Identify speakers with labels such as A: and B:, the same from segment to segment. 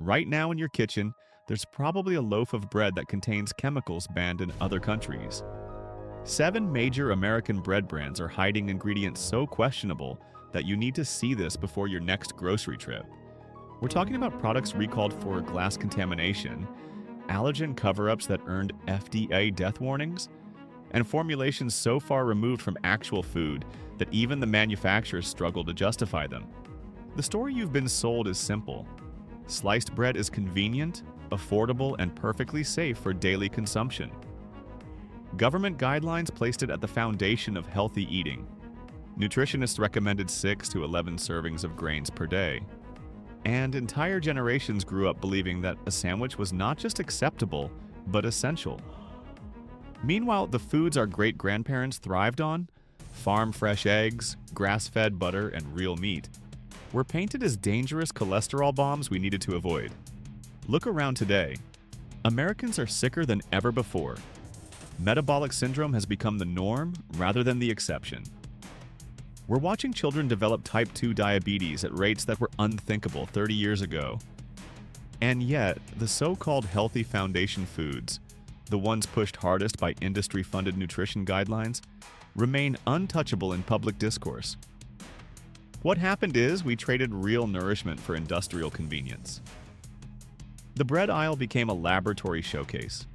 A: Right now in your kitchen, there's probably a loaf of bread that contains chemicals banned in other countries. 7 major American bread brands are hiding ingredients so questionable that you need to see this before your next grocery trip. We're talking about products recalled for glass contamination, allergen cover-ups that earned FDA death warnings, and formulations so far removed from actual food that even the manufacturers struggle to justify them. The story you've been sold is simple. Sliced bread is convenient, affordable, and perfectly safe for daily consumption. Government guidelines placed it at the foundation of healthy eating. Nutritionists recommended 6 to 11 servings of grains per day. And entire generations grew up believing that a sandwich was not just acceptable, but essential. Meanwhile, the foods our great-grandparents thrived on, farm-fresh eggs, grass-fed butter, and real meat, were painted as dangerous cholesterol bombs we needed to avoid. Look around today. Americans are sicker than ever before. Metabolic syndrome has become the norm rather than the exception. We're watching children develop type 2 diabetes at rates that were unthinkable 30 years ago. And yet, the so-called healthy foundation foods, the ones pushed hardest by industry-funded nutrition guidelines, remain untouchable in public discourse. What happened is we traded real nourishment for industrial convenience. The bread aisle became a laboratory showcase.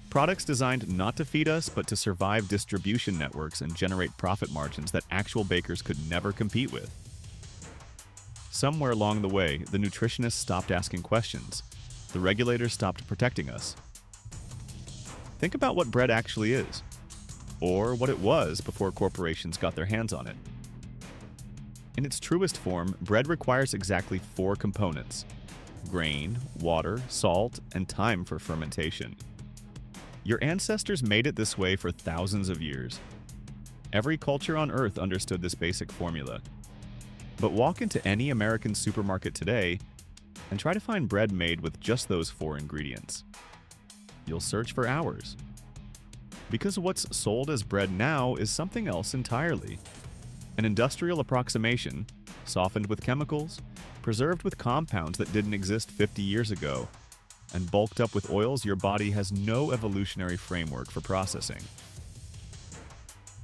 A: Products designed not to feed us, but to survive distribution networks and generate profit margins that actual bakers could never compete with. Somewhere along the way, the nutritionists stopped asking questions. The regulators stopped protecting us. Think about what bread actually is, or what it was before corporations got their hands on it. In its truest form, bread requires exactly 4 components: grain, water, salt, and time for fermentation. Your ancestors made it this way for thousands of years. Every culture on Earth understood this basic formula. But walk into any American supermarket today and try to find bread made with just those 4 ingredients. You'll search for hours. Because what's sold as bread now is something else entirely. An industrial approximation, softened with chemicals, preserved with compounds that didn't exist 50 years ago, and bulked up with oils your body has no evolutionary framework for processing.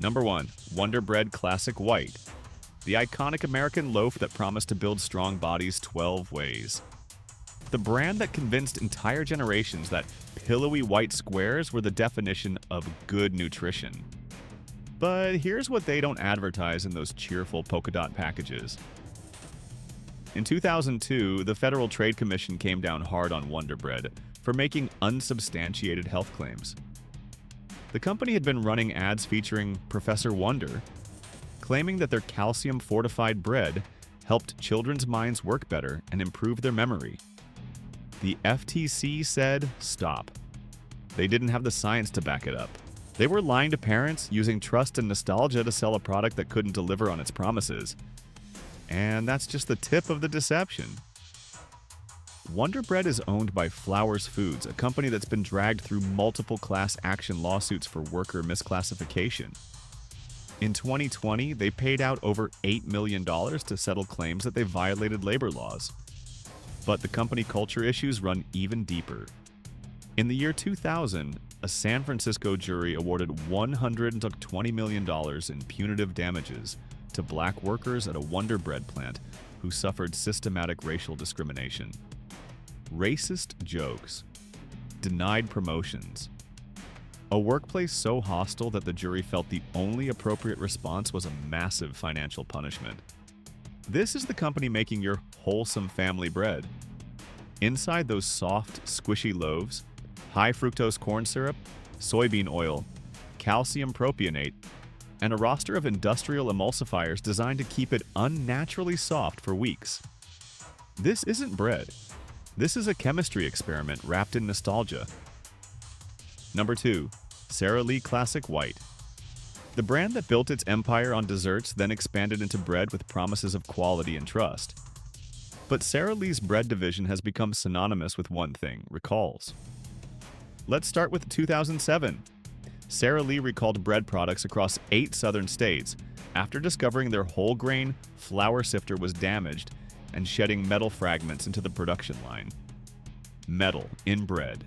A: Number 1. Wonder Bread Classic White, the iconic American loaf that promised to build strong bodies 12 ways. The brand that convinced entire generations that pillowy white squares were the definition of good nutrition. But here's what they don't advertise in those cheerful polka dot packages. In 2002, the Federal Trade Commission came down hard on Wonder Bread for making unsubstantiated health claims. The company had been running ads featuring Professor Wonder, claiming that their calcium-fortified bread helped children's minds work better and improve their memory. The FTC said, stop. They didn't have the science to back it up. They were lying to parents, using trust and nostalgia to sell a product that couldn't deliver on its promises. And that's just the tip of the deception. Wonder Bread is owned by Flowers Foods, a company that's been dragged through multiple class action lawsuits for worker misclassification. In 2020, they paid out over $8 million to settle claims that they violated labor laws. But the company culture issues run even deeper. In the year 2000, a San Francisco jury awarded $120 million in punitive damages to black workers at a Wonder Bread plant who suffered systematic racial discrimination. Racist jokes. Denied promotions. A workplace so hostile that the jury felt the only appropriate response was a massive financial punishment. This is the company making your wholesome family bread. Inside those soft, squishy loaves, high fructose corn syrup, soybean oil, calcium propionate, and a roster of industrial emulsifiers designed to keep it unnaturally soft for weeks. This isn't bread. This is a chemistry experiment wrapped in nostalgia. Number 2. Sara Lee Classic White. The brand that built its empire on desserts then expanded into bread with promises of quality and trust. But Sara Lee's bread division has become synonymous with one thing: recalls. Let's start with 2007. Sara Lee recalled bread products across 8 southern states after discovering their whole grain flour sifter was damaged and shedding metal fragments into the production line. Metal in bread,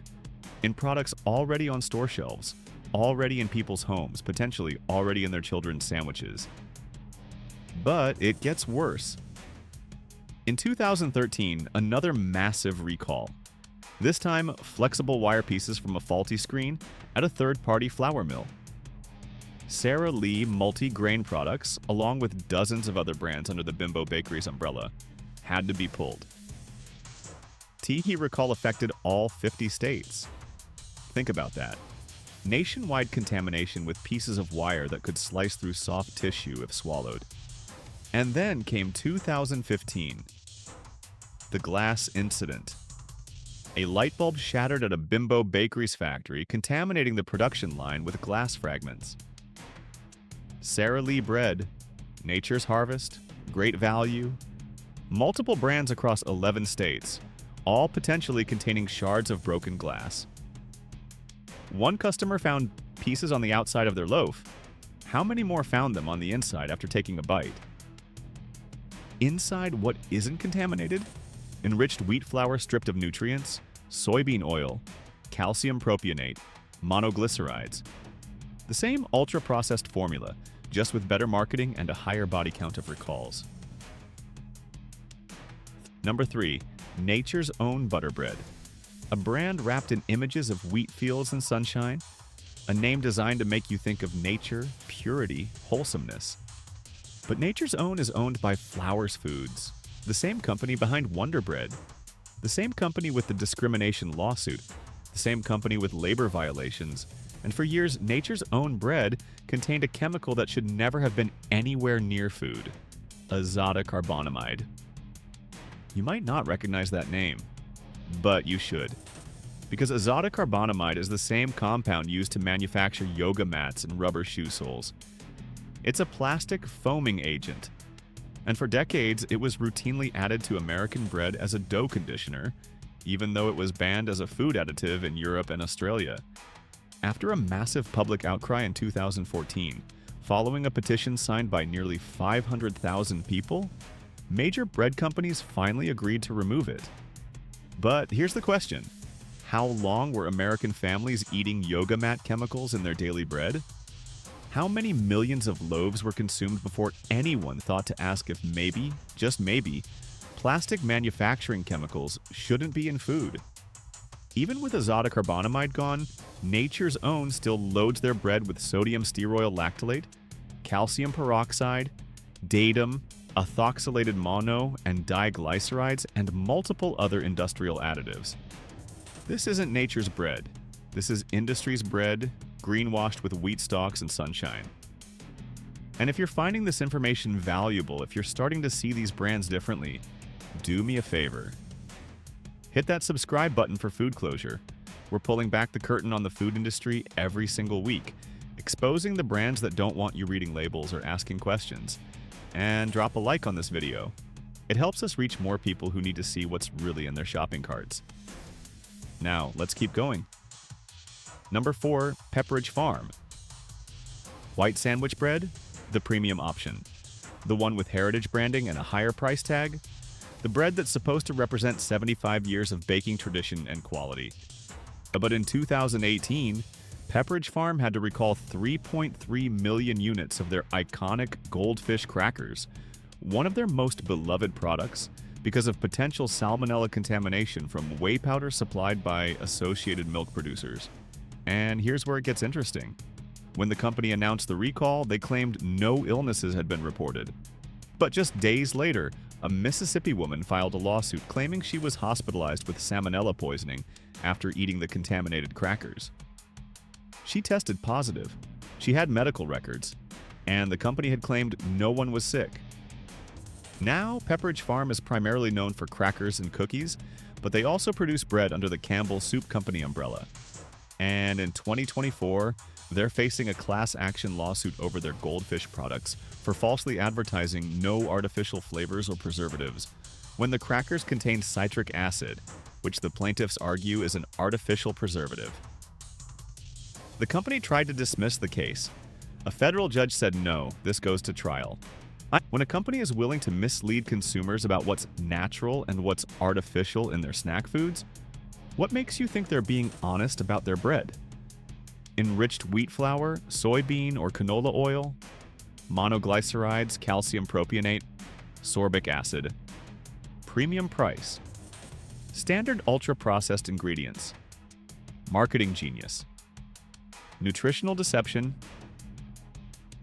A: in products already on store shelves, already in people's homes, potentially already in their children's sandwiches. But it gets worse. In 2013, another massive recall. This time, flexible wire pieces from a faulty screen at a third-party flour mill. Sara Lee multi-grain products, along with dozens of other brands under the Bimbo Bakeries umbrella, had to be pulled. Teehee recall affected all 50 states. Think about that. Nationwide contamination with pieces of wire that could slice through soft tissue if swallowed. And then came 2015. The glass incident. A light bulb shattered at a Bimbo Bakeries factory, contaminating the production line with glass fragments. Sara Lee bread, Nature's Harvest, Great Value, multiple brands across 11 states, all potentially containing shards of broken glass. One customer found pieces on the outside of their loaf. How many more found them on the inside after taking a bite? Inside what isn't contaminated? Enriched wheat flour stripped of nutrients, soybean oil, calcium propionate, monoglycerides. The same ultra-processed formula, just with better marketing and a higher body count of recalls. Number 3. Nature's Own Butter Bread. A brand wrapped in images of wheat fields and sunshine. A name designed to make you think of nature, purity, wholesomeness. But Nature's Own is owned by Flowers Foods, the same company behind Wonder Bread, the same company with the discrimination lawsuit, the same company with labor violations, and for years, Nature's Own bread contained a chemical that should never have been anywhere near food: azotocarbonamide. You might not recognize that name, but you should, because azotocarbonamide is the same compound used to manufacture yoga mats and rubber shoe soles. It's a plastic foaming agent, and for decades it was routinely added to American bread as a dough conditioner, even though it was banned as a food additive in Europe and Australia. After a massive public outcry in 2014, following a petition signed by nearly 500,000 people, major bread companies finally agreed to remove it. But here's the question: how long were American families eating yoga mat chemicals in their daily bread? How many millions of loaves were consumed before anyone thought to ask if maybe, just maybe, plastic manufacturing chemicals shouldn't be in food? Even with azotocarbonamide gone, Nature's Own still loads their bread with sodium stearoyl lactylate, calcium peroxide, datum, ethoxylated mono and diglycerides, and multiple other industrial additives. This isn't nature's bread. This is industry's bread, greenwashed with wheat stalks and sunshine. And if you're finding this information valuable, if you're starting to see these brands differently, do me a favor. Hit that subscribe button for Food Closure. We're pulling back the curtain on the food industry every single week, exposing the brands that don't want you reading labels or asking questions. And drop a like on this video. It helps us reach more people who need to see what's really in their shopping carts. Now, let's keep going. Number 4, Pepperidge Farm. White sandwich bread, the premium option. The one with heritage branding and a higher price tag. The bread that's supposed to represent 75 years of baking tradition and quality. But in 2018, Pepperidge Farm had to recall 3.3 million units of their iconic Goldfish crackers, one of their most beloved products, because of potential salmonella contamination from whey powder supplied by Associated Milk Producers. And here's where it gets interesting. When the company announced the recall, they claimed no illnesses had been reported. But just days later, a Mississippi woman filed a lawsuit claiming she was hospitalized with salmonella poisoning after eating the contaminated crackers. She tested positive. She had medical records, and the company had claimed no one was sick. Now, Pepperidge Farm is primarily known for crackers and cookies, but they also produce bread under the Campbell Soup Company umbrella. And in 2024, they're facing a class action lawsuit over their Goldfish products for falsely advertising no artificial flavors or preservatives, when the crackers contain citric acid, which the plaintiffs argue is an artificial preservative. The company tried to dismiss the case. A federal judge said no, this goes to trial. When a company is willing to mislead consumers about what's natural and what's artificial in their snack foods, What makes you think they're being honest about their bread? Enriched wheat flour, soybean or canola oil, monoglycerides, calcium propionate, sorbic acid, premium price, standard ultra-processed ingredients, marketing genius, nutritional deception.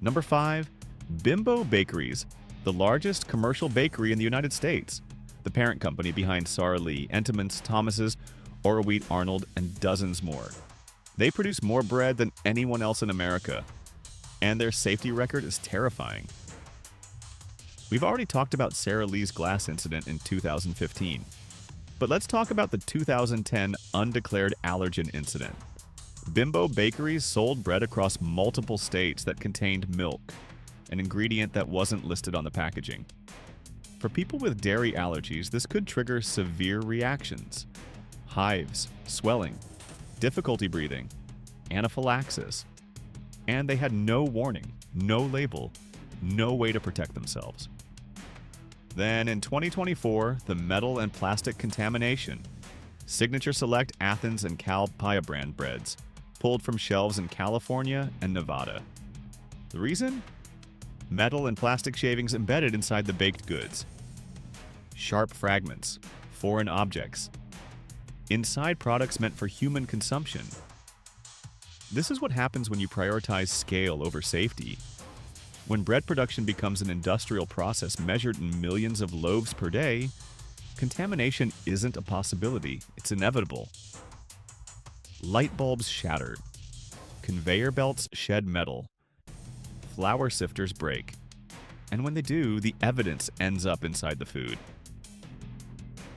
A: Number 5, Bimbo Bakeries, the largest commercial bakery in the United States, the parent company behind Sara Lee, Entenmann's, Thomas's, Ora Wheat Arnold, and dozens more. They produce more bread than anyone else in America, and their safety record is terrifying. We've already talked about Sara Lee's glass incident in 2015, but let's talk about the 2010 undeclared allergen incident. Bimbo Bakeries sold bread across multiple states that contained milk, an ingredient that wasn't listed on the packaging. For people with dairy allergies, this could trigger severe reactions: hives, swelling, difficulty breathing, anaphylaxis. And they had no warning, no label, no way to protect themselves. Then in 2024, the metal and plastic contamination. Signature Select Athens and Cal Pia brand breads, pulled from shelves in California and Nevada. The reason? Metal and plastic shavings embedded inside the baked goods. Sharp fragments, foreign objects, inside products meant for human consumption. This is what happens when you prioritize scale over safety. When bread production becomes an industrial process measured in millions of loaves per day, contamination isn't a possibility, it's inevitable. Light bulbs shatter. Conveyor belts shed metal. Flour sifters break. And when they do, the evidence ends up inside the food.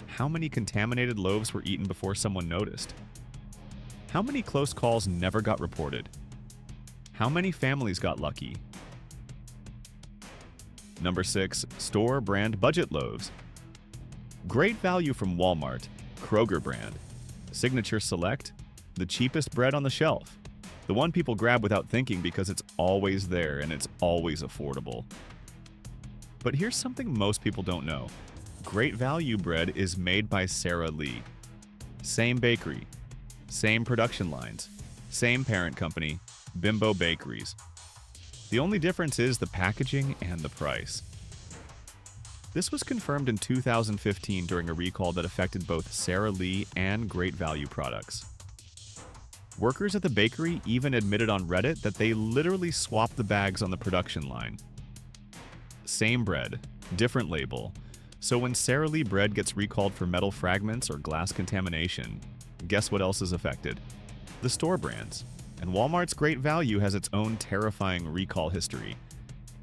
A: How many contaminated loaves were eaten before someone noticed? How many close calls never got reported? How many families got lucky? Number 6, store brand budget loaves. Great value from Walmart, Kroger brand. Signature Select, the cheapest bread on the shelf. The one people grab without thinking because it's always there and it's always affordable. But here's something most people don't know. Great value bread is made by Sara Lee. Same bakery, same production lines, same parent company, Bimbo Bakeries. The only difference is the packaging and the price. This was confirmed in 2015 during a recall that affected both Sara Lee and Great Value products. Workers at the bakery even admitted on Reddit that they literally swapped the bags on the production line. Same bread, different label. So when Sara Lee bread gets recalled for metal fragments or glass contamination, guess what else is affected? The store brands. And Walmart's Great Value has its own terrifying recall history.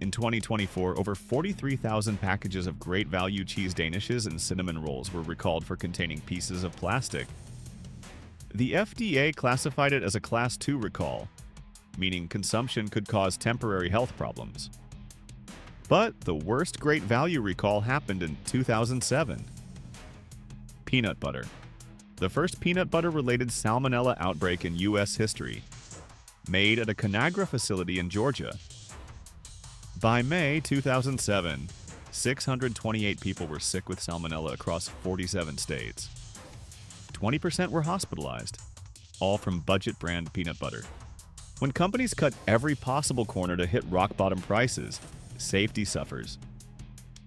A: In 2024, over 43,000 packages of Great Value cheese danishes and cinnamon rolls were recalled for containing pieces of plastic. The FDA classified it as a Class 2 recall, meaning consumption could cause temporary health problems. But the worst Great Value recall happened in 2007. Peanut butter. The first peanut butter-related salmonella outbreak in U.S. history. Made at a Conagra facility in Georgia. By May 2007, 628 people were sick with salmonella across 47 states. 20% were hospitalized, all from budget brand peanut butter. When companies cut every possible corner to hit rock-bottom prices, safety suffers,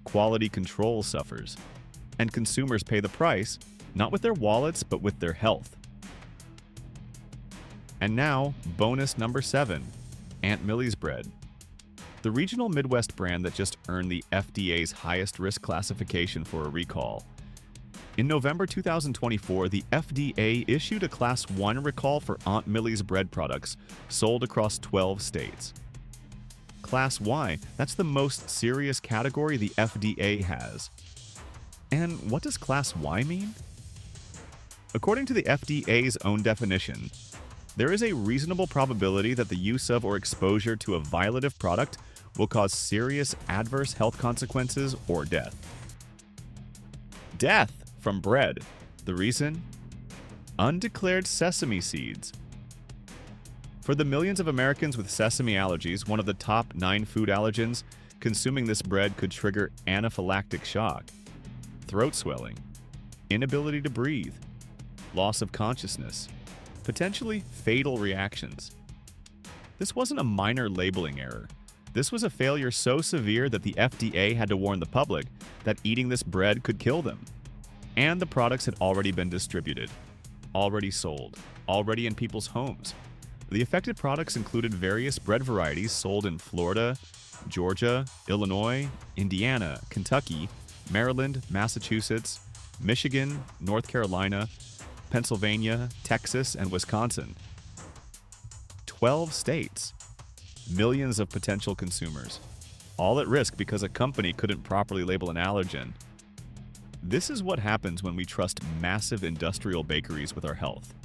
A: quality control suffers, and consumers pay the price, not with their wallets, but with their health. And now, bonus number 7, Aunt Millie's bread. The regional Midwest brand that just earned the FDA's highest risk classification for a recall. In November 2024, the FDA issued a Class 1 recall for Aunt Millie's bread products sold across 12 states. Class Y, that's the most serious category the FDA has. And what does Class Y mean? According to the FDA's own definition, there is a reasonable probability that the use of or exposure to a violative product will cause serious adverse health consequences or death. Death from bread. The reason? Undeclared sesame seeds. For the millions of Americans with sesame allergies, one of the top 9 food allergens, consuming this bread could trigger anaphylactic shock, throat swelling, inability to breathe, loss of consciousness, potentially fatal reactions. This wasn't a minor labeling error. This was a failure so severe that the FDA had to warn the public that eating this bread could kill them. And the products had already been distributed, already sold, already in people's homes. The affected products included various bread varieties sold in Florida, Georgia, Illinois, Indiana, Kentucky, Maryland, Massachusetts, Michigan, North Carolina, Pennsylvania, Texas, and Wisconsin. 12 states. Millions of potential consumers. All at risk because a company couldn't properly label an allergen. This is what happens when we trust massive industrial bakeries with our health.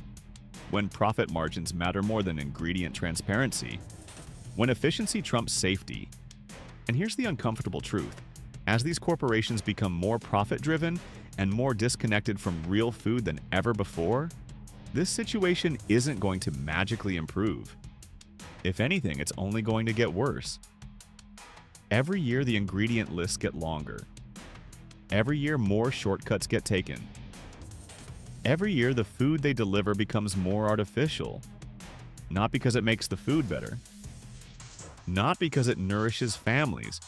A: When profit margins matter more than ingredient transparency. When efficiency trumps safety. And here's the uncomfortable truth. As these corporations become more profit-driven and more disconnected from real food than ever before, this situation isn't going to magically improve. If anything, it's only going to get worse. Every year, the ingredient lists get longer. Every year, more shortcuts get taken. Every year, the food they deliver becomes more artificial. Not because it makes the food better. Not because it nourishes families,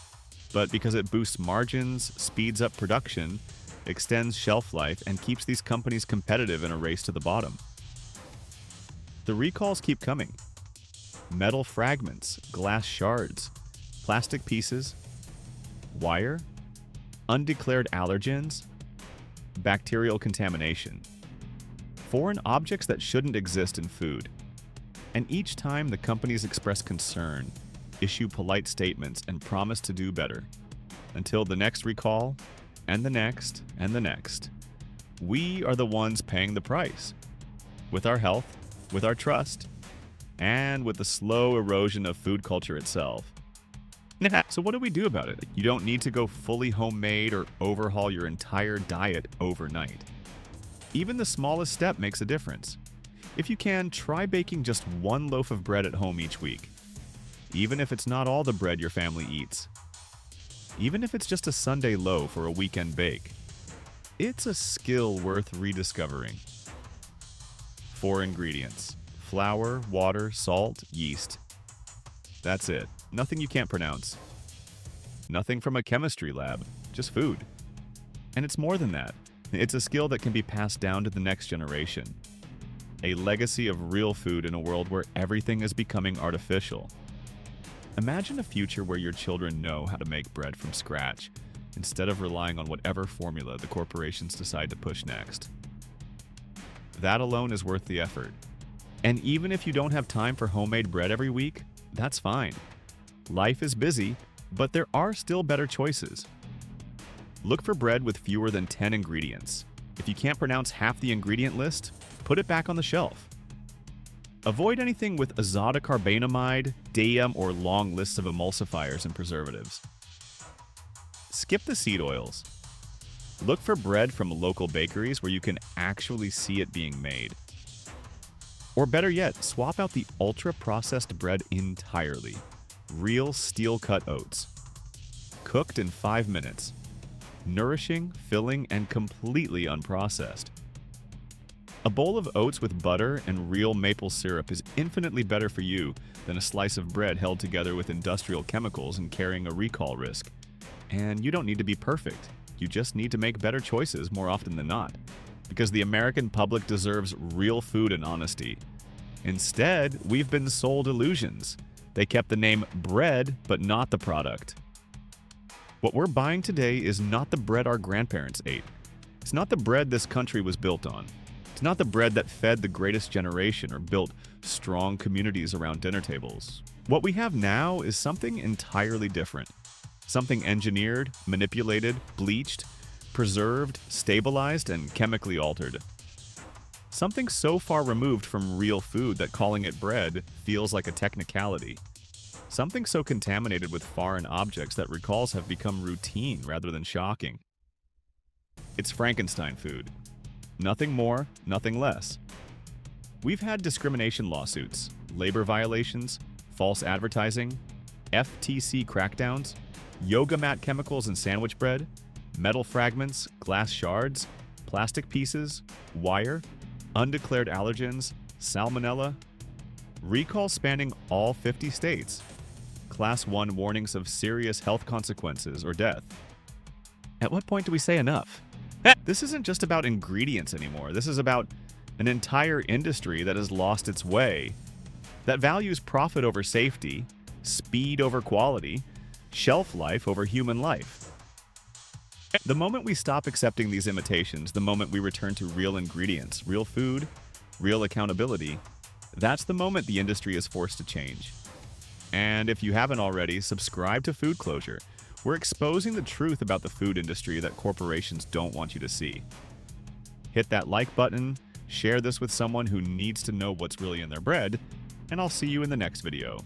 A: but because it boosts margins, speeds up production, extends shelf life, and keeps these companies competitive in a race to the bottom. The recalls keep coming. Metal fragments, glass shards, plastic pieces, wire, undeclared allergens, bacterial contamination, foreign objects that shouldn't exist in food. And each time the companies express concern, issue polite statements, and promise to do better. Until the next recall, and the next, and the next. We are the ones paying the price. With our health, with our trust, and with the slow erosion of food culture itself. So what do we do about it? You don't need to go fully homemade or overhaul your entire diet overnight. Even the smallest step makes a difference. If you can, try baking just one loaf of bread at home each week. Even if it's not all the bread your family eats. Even if it's just a Sunday loaf or a weekend bake. It's a skill worth rediscovering. 4 ingredients. Flour, water, salt, yeast. That's it. Nothing you can't pronounce. Nothing from a chemistry lab. Just food. And it's more than that. It's a skill that can be passed down to the next generation. A legacy of real food in a world where everything is becoming artificial. Imagine a future where your children know how to make bread from scratch, instead of relying on whatever formula the corporations decide to push next. That alone is worth the effort. And even if you don't have time for homemade bread every week, that's fine. Life is busy, but there are still better choices. Look for bread with fewer than 10 ingredients. If you can't pronounce half the ingredient list, put it back on the shelf. Avoid anything with azotocarbonamide, DAM, or long lists of emulsifiers and preservatives. Skip the seed oils. Look for bread from local bakeries where you can actually see it being made. Or better yet, swap out the ultra-processed bread entirely. Real steel-cut oats. Cooked in 5 minutes. Nourishing, filling, and completely unprocessed. A bowl of oats with butter and real maple syrup is infinitely better for you than a slice of bread held together with industrial chemicals and carrying a recall risk. And you don't need to be perfect. You just need to make better choices more often than not. Because the American public deserves real food and honesty. Instead, we've been sold illusions. They kept the name bread, but not the product. What we're buying today is not the bread our grandparents ate. It's not the bread this country was built on. It's not the bread that fed the greatest generation or built strong communities around dinner tables. What we have now is something entirely different. Something engineered, manipulated, bleached, preserved, stabilized, and chemically altered. Something so far removed from real food that calling it bread feels like a technicality. Something so contaminated with foreign objects that recalls have become routine rather than shocking. It's Frankenstein food. Nothing more, nothing less. We've had discrimination lawsuits, labor violations, false advertising, FTC crackdowns, yoga mat chemicals in sandwich bread, metal fragments, glass shards, plastic pieces, wire, undeclared allergens, salmonella, recall spanning all 50 states, Class 1 warnings of serious health consequences or death. At what point do we say enough? This isn't just about ingredients anymore. This is about an entire industry that has lost its way, that values profit over safety, speed over quality, shelf life over human life. The moment we stop accepting these imitations, the moment we return to real ingredients, real food, real accountability, that's the moment the industry is forced to change. And if you haven't already, subscribe to Food Closure. We're exposing the truth about the food industry that corporations don't want you to see. Hit that like button, share this with someone who needs to know what's really in their bread, and I'll see you in the next video.